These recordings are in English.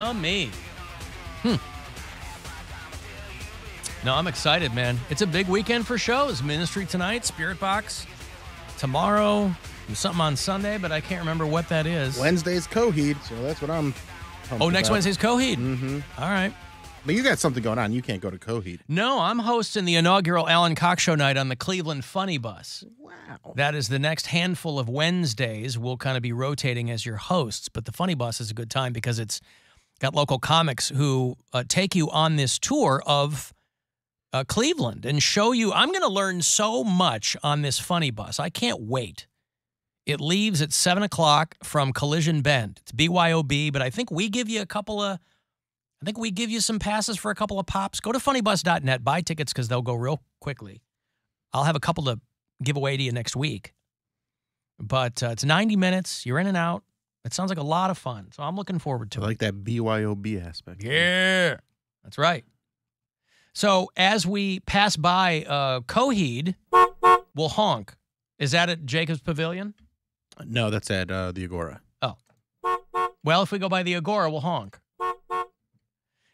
Oh, me. No, I'm excited, man. It's a big weekend for shows. Ministry tonight, Spirit Box tomorrow, there's something on Sunday, but I can't remember what that is. Wednesday's Coheed, so that's what I'm pumped next about. Wednesday's Coheed. Mm-hmm. All right. But you got something going on. You can't go to Coheed. No, I'm hosting the inaugural Alan Cox Show night on the Cleveland Funny Bus. Wow. That is the next handful of Wednesdays. We'll kind of be rotating as your hosts, but the Funny Bus is a good time because it's got local comics who take you on this tour of Cleveland and show you. I'm going to learn so much on this Funny Bus. I can't wait. It leaves at 7 o'clock from Collision Bend. It's BYOB, but I think we give you some passes for a couple of pops. Go to funnybus.net, buy tickets because they'll go real quickly. I'll have a couple to give away to you next week. But it's 90 minutes. You're in and out. It sounds like a lot of fun. So I'm looking forward to it. I like that BYOB aspect. Yeah, that's right. So as we pass by Coheed, we'll honk. Is that at Jacob's Pavilion? No, that's at the Agora. Oh. Well, if we go by the Agora, we'll honk.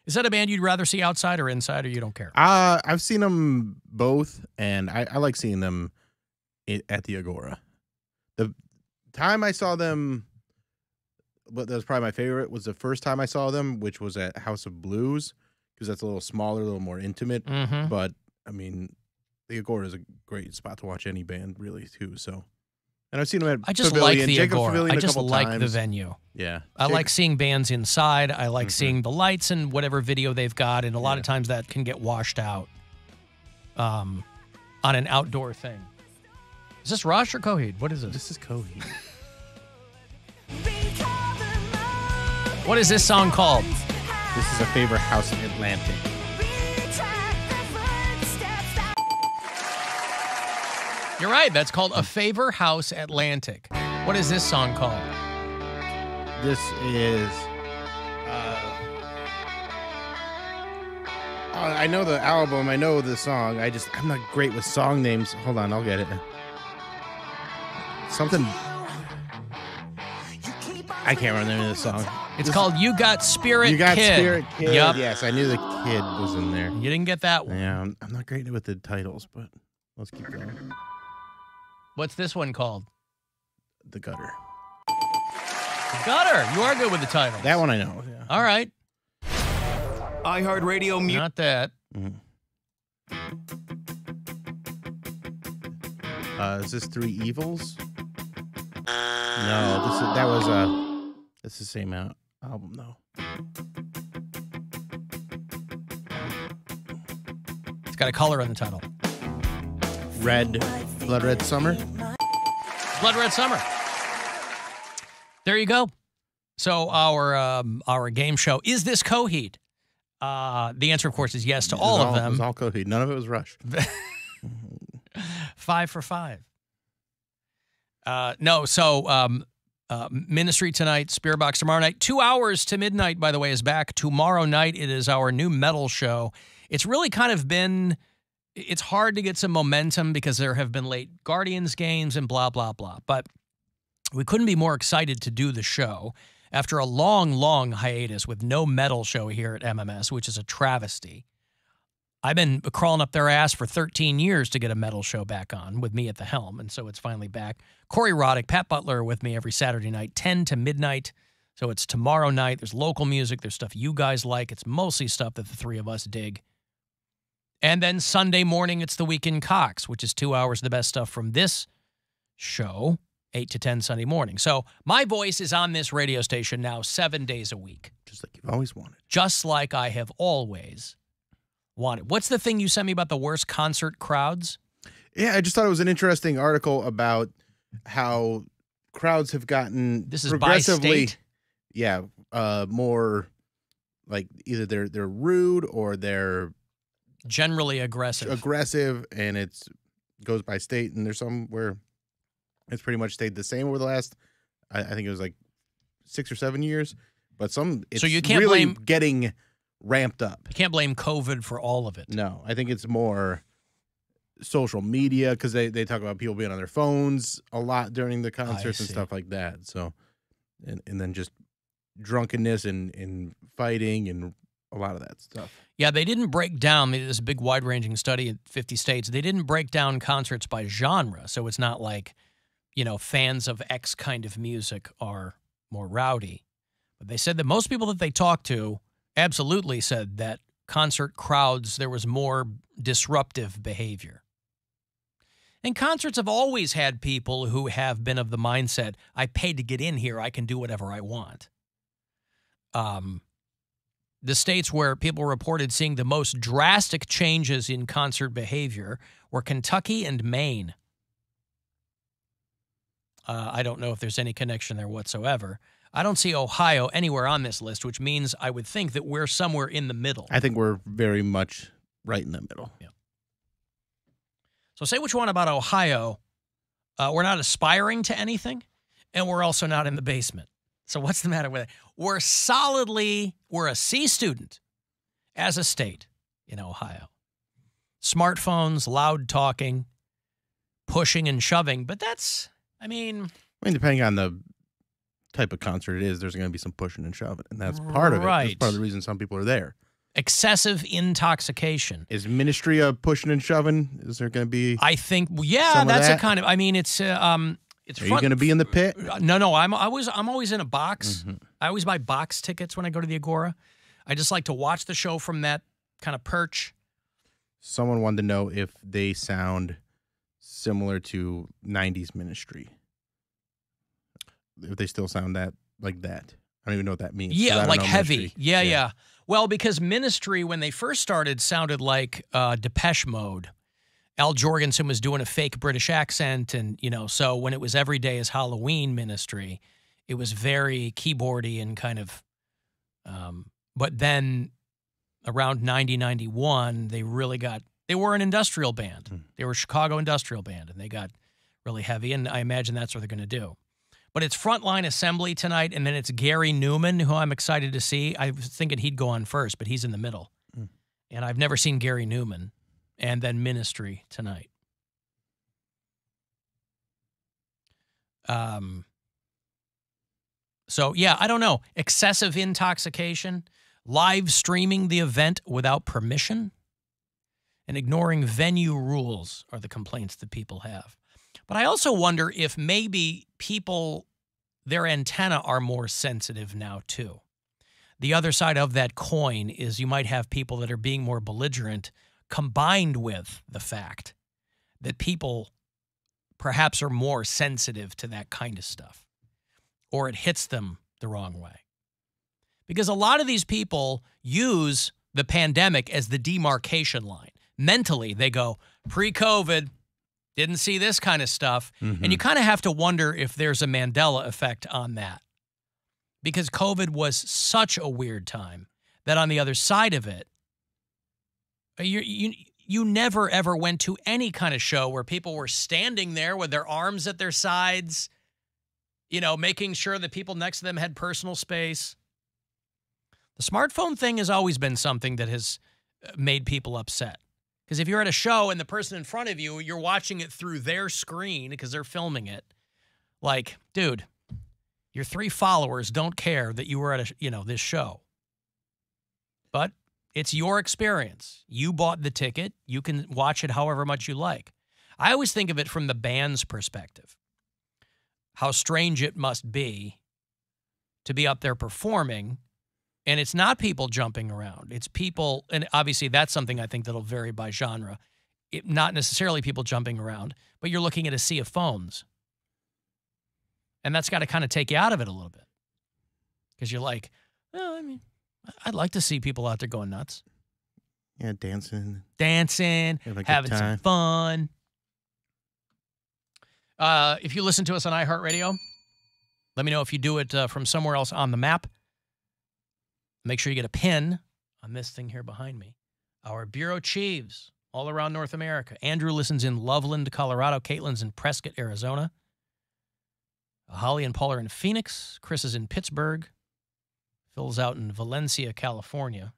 Is that a band you'd rather see outside or inside, or you don't care? I've seen them both, and I like seeing them at the Agora. The time I saw them, that was probably my favorite, was the first time I saw them, which was at House of Blues, because that's a little smaller, a little more intimate. Mm-hmm. But, I mean, the Agora is a great spot to watch any band, really, too. So, and I've seen them at Pavilion, like the Jacob's Agora. Pavilion I just a couple like times. the venue. Yeah. I like seeing bands inside. I like seeing the lights and whatever video they've got, and a lot of times that can get washed out on an outdoor thing. Is this Rush or Coheed? What is this? This is Coheed. What is this song called? This is A Favor House in Atlantic. You're right. That's called A Favor House Atlantic. What is this song called? This is... I know the album. I know the song. I'm not great with song names. Hold on. I'll get it. Something... I can't remember the name of the song. It's called You Got Spirit Kid. You Got Spirit Kid. Yep. Yes, I knew the kid was in there. You didn't get that one. Yeah, I'm not great with the titles, but let's keep going. What's this one called? The Gutter. The Gutter. You are good with the title. That one I know. Yeah. All right. iHeartRadio music. Not that. Is this Three Evils? No, that's the same album though. It's got a color in the title. Blood Red Summer. Blood Red Summer. There you go. So our game show, is this Coheed? The answer, of course, is yes to all of them. It was all Coheed. None of it was Rush. 5 for 5. Ministry tonight, Spirit Box tomorrow night. 2 hours to midnight, by the way, is back. Tomorrow night, it is our new metal show. It's really kind of been, it's hard to get some momentum because there have been late Guardians games and blah, blah, blah. But we couldn't be more excited to do the show after a long, long hiatus with no metal show here at MMS, which is a travesty. I've been crawling up their ass for 13 years to get a metal show back on with me at the helm, and so it's finally back. Corey Roddick, Pat Butler with me every Saturday night, 10 to midnight. So it's tomorrow night. There's local music. There's stuff you guys like. It's mostly stuff that the three of us dig. And then Sunday morning, it's the Weekend Cox, which is 2 hours of the best stuff from this show, 8 to 10 Sunday morning. So my voice is on this radio station now 7 days a week. Just like you've always wanted. Just like I have always wanted. What's the thing you sent me about the worst concert crowds? Yeah, I just thought it was an interesting article about how crowds have gotten This is progressively, by state? Yeah, more like either they're rude or they're Generally aggressive. And it's goes by state, and there's some where it's pretty much stayed the same over the last, I think it was like 6 or 7 years, but it's so you can't really blame, getting ramped up. You can't blame COVID for all of it. No, I think it's more social media because they talk about people being on their phones a lot during the concerts and stuff like that. So, and then just drunkenness and fighting and a lot of that stuff. Yeah, they didn't break down, they did this big wide-ranging study in 50 states. They didn't break down concerts by genre, so it's not like, fans of X kind of music are more rowdy. But they said that most people that they talked to absolutely said that concert crowds, there was more disruptive behavior. And concerts have always had people who have been of the mindset, I paid to get in here, I can do whatever I want. The states where people reported seeing the most drastic changes in concert behavior were Kentucky and Maine. I don't know if there's any connection there whatsoever. I don't see Ohio anywhere on this list, which means I would think that we're somewhere in the middle. I think we're very much right in the middle. Yeah. So say what you want about Ohio. We're not aspiring to anything, and we're also not in the basement. So what's the matter with it? We're a C student as a state in Ohio. Smartphones, loud talking, pushing and shoving. But that's, depending on the type of concert it is, there's going to be some pushing and shoving. And that's part of it. Right. That's part of the reason some people are there. Excessive intoxication. Is ministry of pushing and shoving? Is there going to be I think, yeah, that's a kind of, it's Are you going to be in the pit? No. I'm always in a box. Mm-hmm. I always buy box tickets when I go to the Agora. I just like to watch the show from that kind of perch. Someone wanted to know if they sound similar to 90s ministry. If they still sound like that. I don't even know what that means. Yeah, like heavy. Yeah. Well, because ministry, when they first started, sounded like Depeche Mode. Al Jorgensen was doing a fake British accent, and, so when it was Every Day is Halloween ministry, it was very keyboardy and kind of, but then around 90, 91, they were an industrial band. They were a Chicago industrial band, and they got really heavy, and I imagine that's what they're going to do. But it's Frontline Assembly tonight, and then it's Gary Newman, who I'm excited to see. I was thinking he'd go on first, but he's in the middle. And I've never seen Gary Newman. And then Ministry tonight. So, yeah, I don't know. Excessive intoxication, live streaming the event without permission, and ignoring venue rules are the complaints that people have. But I also wonder if maybe people, their antenna are more sensitive now, too. The other side of that coin is you might have people that are being more belligerent, combined with the fact that people perhaps are more sensitive to that kind of stuff, or it hits them the wrong way. Because a lot of these people use the pandemic as the demarcation line. Mentally, they go, pre-COVID, didn't see this kind of stuff. Mm-hmm. And you kind of have to wonder if there's a Mandela effect on that. Because COVID was such a weird time that on the other side of it, you never, ever went to any kind of show where people were standing there with their arms at their sides, making sure that people next to them had personal space. The smartphone thing has always been something that has made people upset. Because if you're at a show and the person in front of you, you're watching it through their screen because they're filming it. Like, dude, your 3 followers don't care that you were at this show. But it's your experience. You bought the ticket. You can watch it however much you like. I always think of it from the band's perspective. How strange it must be to be up there performing, and it's not people jumping around. It's people, and obviously that's something I think that'll vary by genre. Not necessarily people jumping around, but you're looking at a sea of phones. And that's got to kind of take you out of it a little bit. Because you're like, well, I'd like to see people out there going nuts. Yeah, dancing, having some fun. If you listen to us on iHeartRadio, let me know if you do it from somewhere else on the map. Make sure you get a pin on this thing here behind me. Our bureau chiefs all around North America. Andrew listens in Loveland, Colorado. Caitlin's in Prescott, Arizona. Holly and Paul are in Phoenix. Chris is in Pittsburgh. Phil's out in Valencia, California.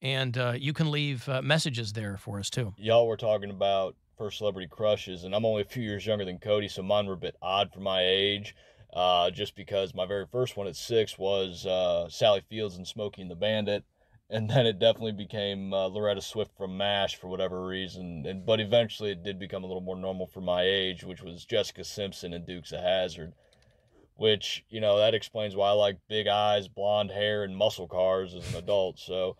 And you can leave messages there for us, too. Y'all were talking about first celebrity crushes, and I'm only a few years younger than Cody, so mine were a bit odd for my age. just because my very first one at 6 was Sally Fields and Smokey and the Bandit. And then it definitely became Loretta Swit from MASH for whatever reason. But eventually it did become a little more normal for my age, which was Jessica Simpson and Dukes of Hazzard. Which, that explains why I like big eyes, blonde hair, and muscle cars as an adult. So,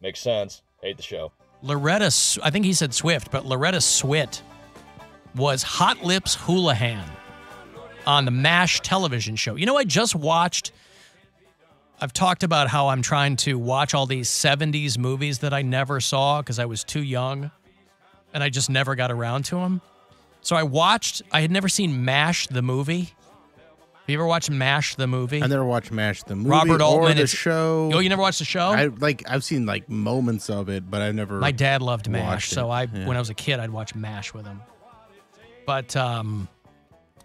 makes sense. Hate the show. I think he said Swift, but Loretta Swit was Hot Lips Houlihan on the MASH television show. I've talked about how I'm trying to watch all these 70s movies that I never saw because I was too young, and I just never got around to them. So I had never seen MASH the movie. Have you ever watched MASH the movie? I never watched MASH the movie Robert Altman, or the show. Oh, you never watched the show? I've seen like moments of it, but I've never. My dad loved MASH, so Yeah. when I was a kid, I'd watch MASH with him. But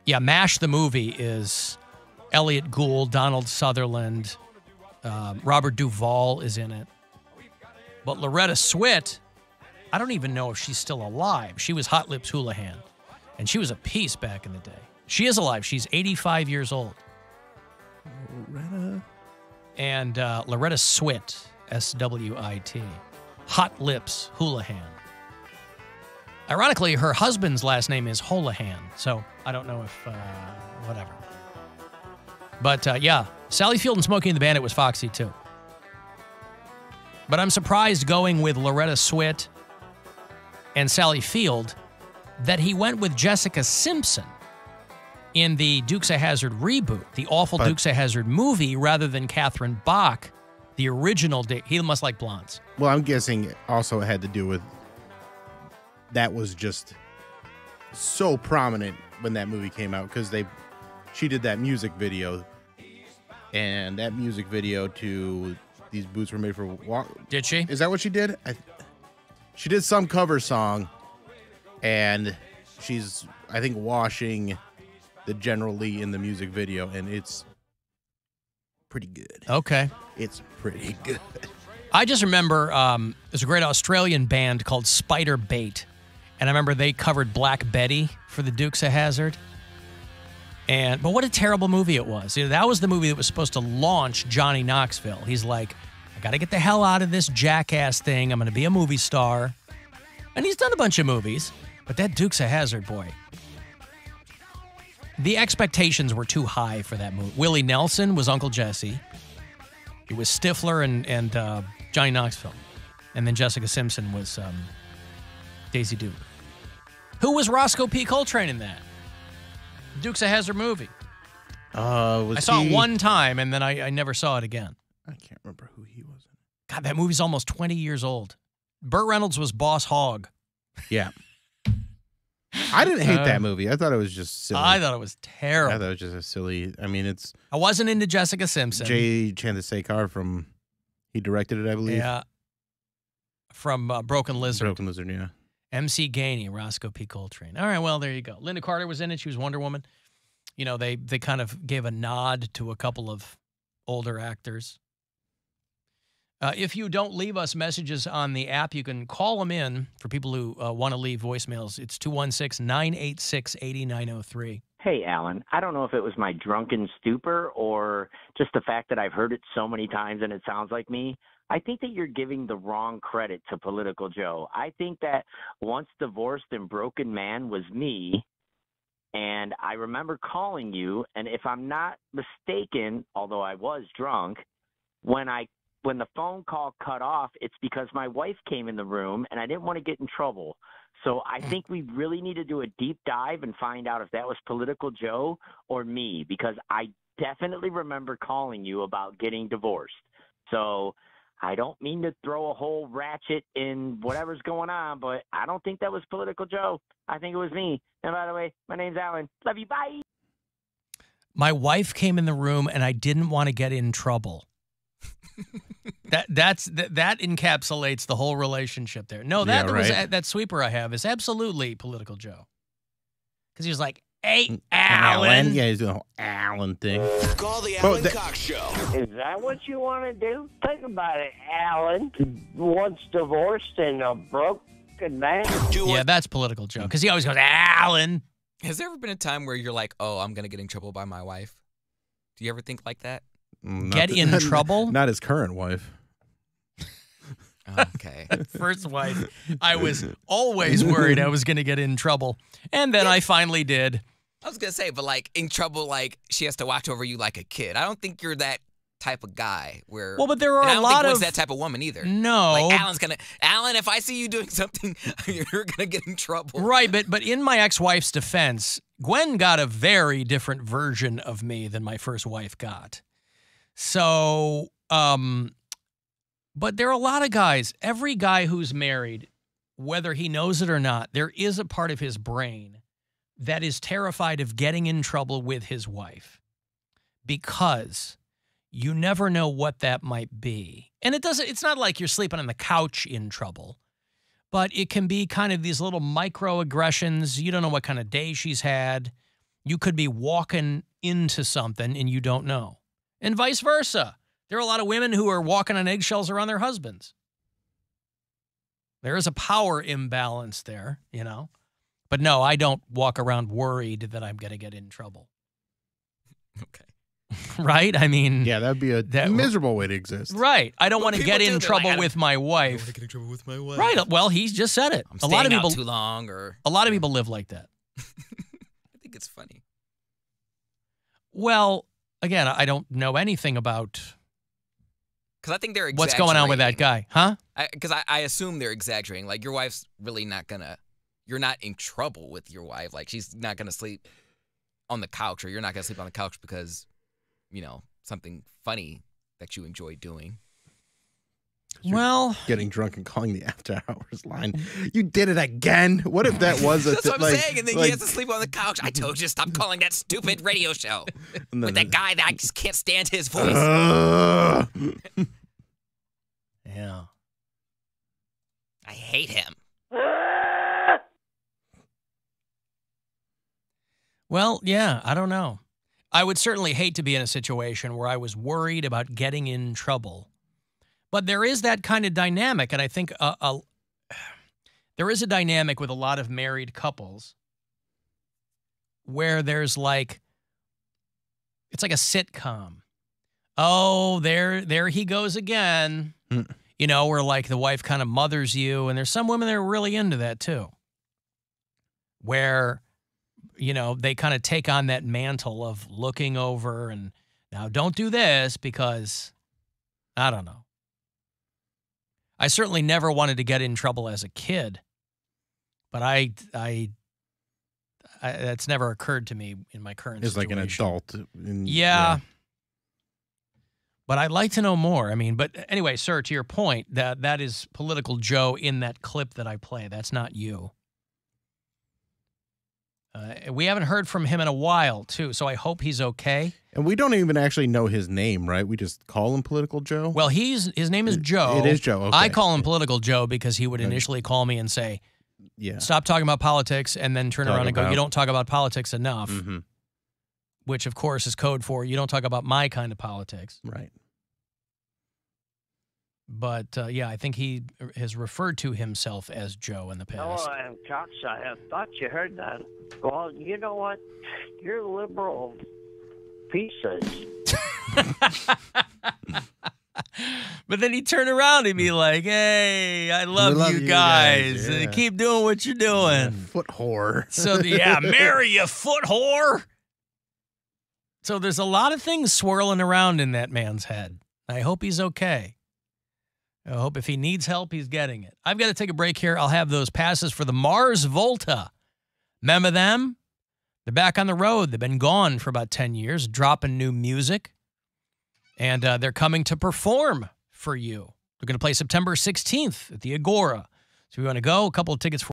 MASH the movie is Elliot Gould, Donald Sutherland, Robert Duvall is in it. But Loretta Swit, I don't even know if she's still alive. She was Hot Lips Houlihan, and she was a piece back in the day. She is alive. She's 85 years old. Loretta. And Loretta Swit, S-W-I-T. Hot Lips Houlihan. Ironically, her husband's last name is Houlihan, so I don't know if, whatever. But, Sally Field and Smokey and the Bandit was Foxy, too. But I'm surprised going with Loretta Swit and Sally Field that he went with Jessica Simpson in the Dukes of Hazzard reboot, the awful Dukes of Hazzard movie, rather than Catherine Bach, the original. He must like blondes. Well, I'm guessing it also had to do with that was just so prominent when that movie came out because she did that music video, and that music video to These Boots Were Made for Walk. Did she? Is that what she did? She did some cover song, and she's, I think, washing the General Lee in the music video, and it's pretty good. Okay. It's pretty good. I just remember there's a great Australian band called Spider Bait, and I remember they covered Black Betty for the Dukes of Hazzard. But what a terrible movie it was. That was the movie that was supposed to launch Johnny Knoxville. He's like, I got to get the hell out of this jackass thing. I'm going to be a movie star. And he's done a bunch of movies, but that Dukes of Hazzard, boy. The expectations were too high for that movie. Willie Nelson was Uncle Jesse. It was Stifler and Johnny Knoxville. And then Jessica Simpson was Daisy Duke. Who was Roscoe P. Coltrane in that? Dukes of Hazzard movie. I saw it one time, and then I never saw it again. I can't remember who he was. God, that movie's almost 20 years old. Burt Reynolds was Boss Hogg. Yeah. I didn't hate that movie. I thought it was just silly. I thought it was terrible. I thought it was just a silly. I mean, it's. I wasn't into Jessica Simpson. Jay Chandrasekhar he directed it, I believe. Yeah. From Broken Lizard. Broken Lizard, yeah. MC Gainey, Roscoe P. Coltrane. All right, well, there you go. Linda Carter was in it. She was Wonder Woman. They kind of gave a nod to a couple of older actors. If you don't leave us messages on the app, you can call them in for people who want to leave voicemails. It's 216-986-8903. Hey, Alan. I don't know if it was my drunken stupor or just the fact that I've heard it so many times and it sounds like me. I think that you're giving the wrong credit to Political Joe. I think that Once Divorced and Broken Man was me, and I remember calling you, and if I'm not mistaken, although I was drunk, when the phone call cut off, it's because my wife came in the room, and I didn't want to get in trouble. So I think we really need to do a deep dive and find out if that was Political Joe or me, because I definitely remember calling you about getting divorced. So I don't mean to throw a whole ratchet in whatever's going on, but I don't think that was Political Joe. I think it was me. And by the way, my name's Alan. Love you. Bye. My wife came in the room, and I didn't want to get in trouble. That encapsulates the whole relationship there. No, that sweeper I have is absolutely Political Joe. Because he was like, hey, Alan. Yeah, he's doing the whole Alan thing. Call the Alan Cox Show. Is that what you want to do? Think about it, Alan. Once divorced and a broken man. Yeah, that's Political Joe. Because he always goes, Alan. Has there ever been a time where you're like, oh, I'm going to get in trouble by my wife? Do you ever think like that? Get in trouble? Not his current wife. Okay. First wife, I was always worried I was going to get in trouble. And then I finally did. I was going to say, but like in trouble, like she has to watch over you like a kid. I don't think you're that type of guy where. Well, but there are and I a don't lot think Gwen's of that type of woman either. No. Like Alan, if I see you doing something, you're going to get in trouble. Right, but in my ex-wife's defense, Gwen got a very different version of me than my first wife got. So, but there are a lot of guys, every guy who's married, whether he knows it or not, there is a part of his brain that is terrified of getting in trouble with his wife because you never know what that might be. And it's not like you're sleeping on the couch in trouble, but it can be kind of these little microaggressions. You don't know what kind of day she's had. You could be walking into something and you don't know. And vice versa. There are a lot of women who are walking on eggshells around their husbands. There is a power imbalance there, you know. But no, I don't walk around worried that I'm going to get in trouble. Okay. Right? I mean... Yeah, that'd be a miserable way to exist. Right. I don't want to get in do, trouble like, with my I don't wife. want to get in trouble with my wife. Right. Well, he's just said it. I'm staying out too long or... A lot of people live like that. I think it's funny. Well, again, I don't know anything about... Because I think they're what's going on with that guy, huh? Because I assume they're exaggerating. Like, your wife's really not going to... You're not in trouble with your wife. Like, she's not going to sleep on the couch, or you're not going to sleep on the couch because, you know, something funny that you enjoy doing. Well... Getting drunk and calling the after hours line. You did it again. What if that was a... That's what I'm saying. And then he has to sleep on the couch. I told you, stop calling that stupid radio show with that guy that I just can't stand his voice. Yeah. I hate him. Well, yeah, I don't know. I would certainly hate to be in a situation where I was worried about getting in trouble. But there is that kind of dynamic, and I think there is a dynamic with a lot of married couples where there's like, it's like a sitcom. Oh, there he goes again. You know, where like the wife kind of mothers you, and there's some women that are really into that too. Where, you know, they kind of take on that mantle of looking over and now don't do this because, I don't know. I certainly never wanted to get in trouble as a kid, but I that's never occurred to me in my current situation. Like an adult. Yeah. But I'd like to know more. I mean, but anyway, sir, to your point, that is Political Joe in that clip that I play. That's not you. We haven't heard from him in a while, too, so I hope he's okay. And we don't even actually know his name, right? We just call him Political Joe? Well, his name is Joe. It is Joe, okay. I call him Political Joe because he would initially call me and say, stop talking about politics, and then turn around and go, you don't talk about politics enough, which, of course, is code for you don't talk about my kind of politics. Right. But, yeah, I think he has referred to himself as Joe in the past. Oh, Alan Cox, I thought you heard that. Well, you know what? You're liberal pieces. But then he'd turn around and be like, hey, I love you guys. Yeah. Keep doing what you're doing. Foot whore. So, marry you, foot whore. So there's a lot of things swirling around in that man's head. I hope he's okay. I hope if he needs help, he's getting it. I've got to take a break here. I'll have those passes for the Mars Volta. Remember them? They're back on the road. They've been gone for about 10 years, dropping new music. And they're coming to perform for you. They're going to play September 16th at the Agora. So if you want to go, a couple of tickets for